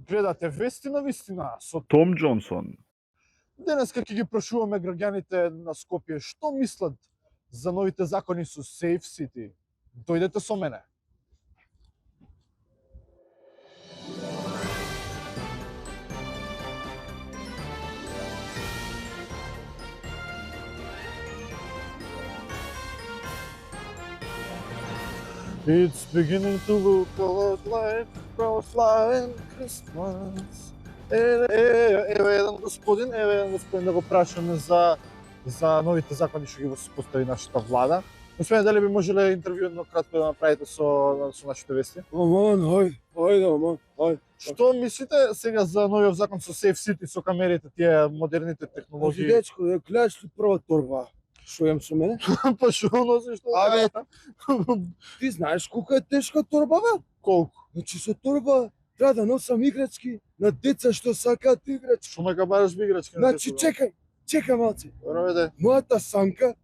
Гледате вести на вистина со Том Џонсон. денеска ќе ги прашуваме граѓаните на Скопје што мислат за новите закони со Safe City. Дојдете со мене. It's beginning to look a lot like flying Christmas. Еве еден господин да го прашаме за новите закони што ги воспостави нашата влада. Господине, дали би можеле интервју едно кратко да направите со нашите вести? Ајде. Што мислите сега за новиот закон со Safe City, со камерите, тие модерните технологии? Дечко, гледаш ли прва торба што имам со мене? Па што носиш што? Абе, ти знаеш колку е тешка торба, бе? Колку? Значи со торба треба да носам играчки на деца што сакаат играчки. Што ме бараш играчки? Значи чекај малце. Роведе. Мојата самка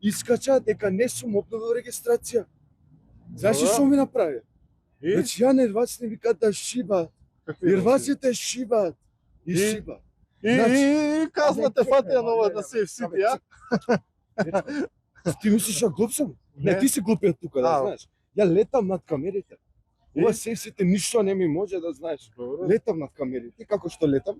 искача дека не сум обновил регистрација. Знаеш ли што ми направи? Значи ја нерваците викаат да шибаат. Нерваците шибаат. И шибаат. И казната фатија нова на Safe City, ја? Ти мислиш ја глуп сум? Не, ти си глупиот тука, да знаеш. Ја летам над камерите. Ова Safe City ништо не ми може да знаеш. Летам над камерите, како што летам.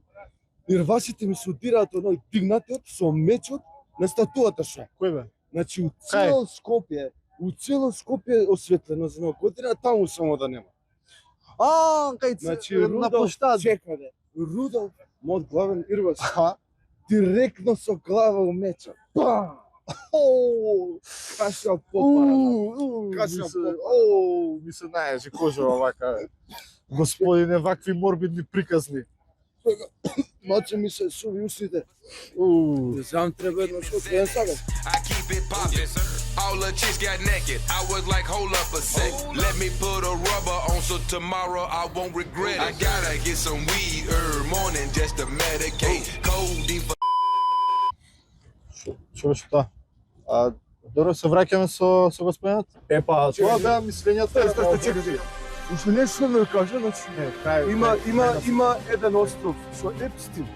Нервасите ми се удираат оној дигнатиот со мечот на статуата што. Кој бе? Значи у цело Скопје осветлено за нова година, таму само да нема. Кај Значи на Рудолф площад. чека бе. Рудолф, мојот главен ирвас. Директно со глава у меча. Па! Каша попара. Ми се најеше кожа вака. Господине, вакви морбидни приказни. Маче ми се суви устите. Не знам, треба едно што ќе сакам. I keep it poppin'. All the chicks got naked. I was like, hold up a sec. Let me put a rubber on so tomorrow I won't regret it. I gotta get some weed morning just to medicate. Codeine for Што? Добро, се враќаме со господинот? Епа, Тоа беа мислењата. чекај. Уште нешто да кажа, значи има еден остров со Епстин.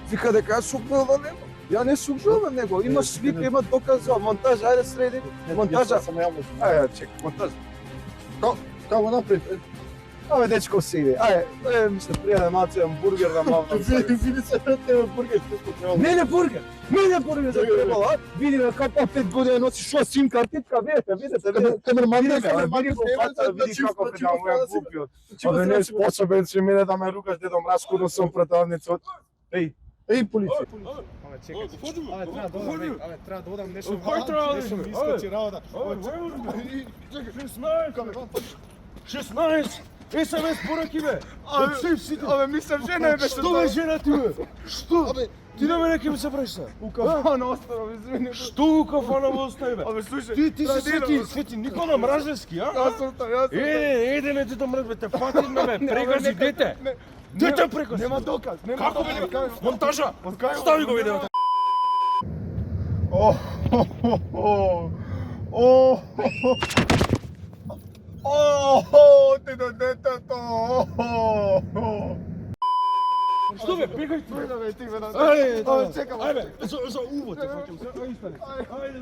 Вика дека јас сум бил на него. Ја не сум бил на него. Има слика, има докази, монтажа, ајде среди. Монтажа. Ајде, чекај, монтажа. Како напред? Абе, дечко се иде. Ајде, ми се пријаде малце бургер да мавна. Види се на тебе бургер. Мене бургер за требало, а? Види на како 5 години носи шо сим картичка, видите. Камерман Види како педал е глупиот. Абе, не способен си мене да ме рукаш дедом раскудно сум противницот. Еј, полиција. Абе, чекај. Треба да одам нешто. Кој треба да ми искочи работа? 16! СМС пораки бе! Абе, мислам жена е бе! Што бе жена ти бе? Што? Ти да ме неке ми се правиш са? У кафана оставам, извини. Што у кафана ме остави бе? Абе, слушај. Ти си Свети Никола Мражевски, а? Јас сум. Еде ме ти да мрз бе, те фатим ме бе, прегази дете! Дете прегази! Нема доказ! Како бе нема? Монтажа! Стави го видеото! Ти до детето! Што бе, бегај ти! Ајде, чекам. Ајде, за увод те фаќам. Ајде.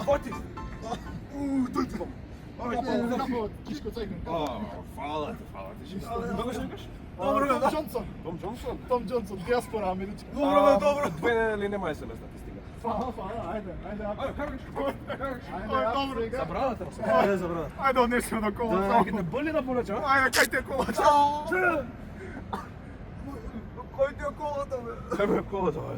Фати! Дојде вам! Кишко цајкам. Фала ти. Како се викаш? Том Џонсон, диаспора америчка. Добро. Две недели нема СМС да ти стига. Фала, ајде. Ајде, караш. Добро. Забрадата. Ајде, забрада. Ајде, однесемо на колата. Да, ќе те боли да порача? Ајде, кај ти е колата? Кој ти е колата, бе? Кај ми е колата, бе?